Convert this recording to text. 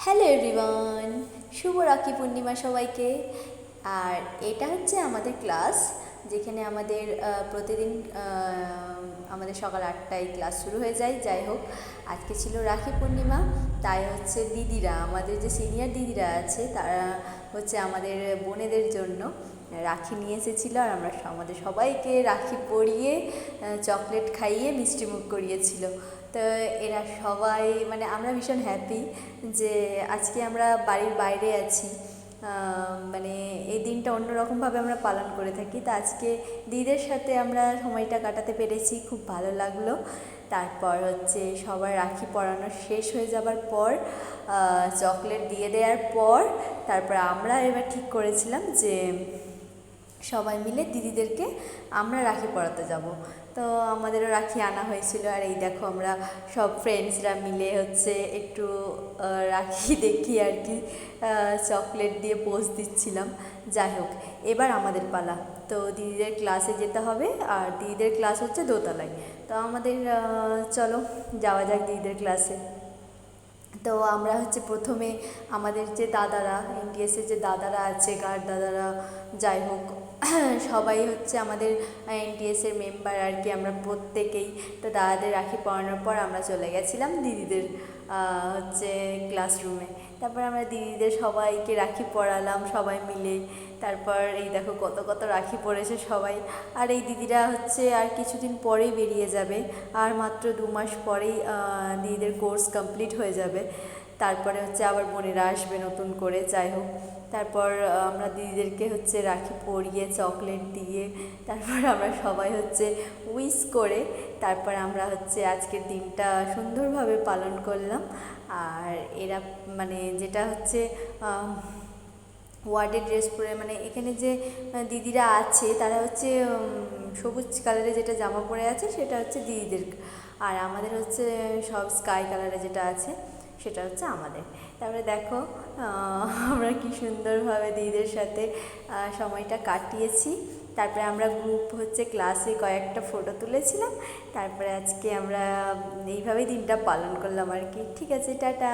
Hello everyone, শুভ রাখি পূর্ণিমা সবাইকে। আর এটা হচ্ছে আমাদের ক্লাস, যেখানে আমাদের প্রতিদিন আমাদের সকাল 8টায় ক্লাস শুরু হয়ে যায়। যাই হোক, আজকে ছিল রাখি পূর্ণিমা, তাই হচ্ছে দিদিরা, আমাদের যে সিনিয়র দিদিরা আছে, তারা হচ্ছে আমাদের বোনেদের জন্য রাখি নিয়ে এসেছিলো। আর আমরা আমাদের সবাইকে রাখি পরিয়ে চকলেট খাইয়ে মিষ্টিমুখ করিয়েছিল। তো এরা সবাই, মানে আমরা ভীষণ হ্যাপি যে আজকে আমরা বাড়ির বাইরে আছি। মানে এই দিনটা অন্যরকমভাবে আমরা পালন করে থাকি। তা আজকে দিদিদের সাথে আমরা সময়টা কাটাতে পেরেছি, খুব ভালো লাগলো। তারপর হচ্ছে সবার রাখি পরানো শেষ হয়ে যাবার পর, চকলেট দিয়ে দেওয়ার পর, তারপর আমরা এবার ঠিক করেছিলাম যে সবাই মিলে দিদিদেরকে আমরা রাখি পরাতে যাব। তো আমাদেরও রাখি আনা হয়েছিল। আর এই দেখো, আমরা সব ফ্রেন্ডসরা মিলে হচ্ছে একটু রাখি দেখি আর কি, চকলেট দিয়ে পোজ দিচ্ছিলাম। যাই হোক, এবার আমাদের পালা। তো দিদিদের ক্লাসে যেতে হবে, আর দিদিদের ক্লাস হচ্ছে দোতলায়। তো আমাদের চলো যাওয়া যাক দিদিদের ক্লাসে। তো আমরা হচ্ছে প্রথমে আমাদের যে দাদারা, এনটিএসের যে দাদারা আছে, গার্ড দাদারা, যাই হোক সবাই হচ্ছে আমাদের এনটিএসের মেম্বার আর কি, আমরা প্রত্যেকেই। তো দাদাদের রাখি পরানোর পর আমরা চলে গেছিলাম দিদিদের হচ্ছে ক্লাসরুমে। তারপর আমরা দিদিদের সবাইকে রাখি পরালাম সবাই মিলে। তারপর এই দেখো কত কত রাখি পরেছে সবাই। আর এই দিদিরা হচ্ছে আর কিছুদিন পরেই বেরিয়ে যাবে, আর মাত্র 2 মাস পরেই দিদিদের কোর্স কমপ্লিট হয়ে যাবে। তারপরে হচ্ছে আবার বোনেরা আসবে নতুন করে। যাই হোক, তারপর আমরা দিদিদেরকে হচ্ছে রাখি পরিয়ে চকলেট দিয়ে তারপর আমরা সবাই হচ্ছে উইশ করে তারপর আমরা হচ্ছে আজকের দিনটা সুন্দরভাবে পালন করলাম। আর এরা মানে যেটা হচ্ছে ওয়ার্ডের ড্রেস পরে, মানে এখানে যে দিদিরা আছে তারা হচ্ছে সবুজ কালারের যেটা জামা পরে আছে সেটা হচ্ছে দিদিদের, আর আমাদের হচ্ছে সব স্কাই কালারে যেটা আছে সেটা হচ্ছে আমাদের। তারপরে দেখো আমরা কি সুন্দরভাবে দিদিদের সাথে সময়টা কাটিয়েছি। তারপরে আমরা গ্রুপ হচ্ছে ক্লাসে কয়েকটা ফটো তুলেছিলাম। তারপরে আজকে আমরা এইভাবেই দিনটা পালন করলাম আর কি। ঠিক আছে, টাটা।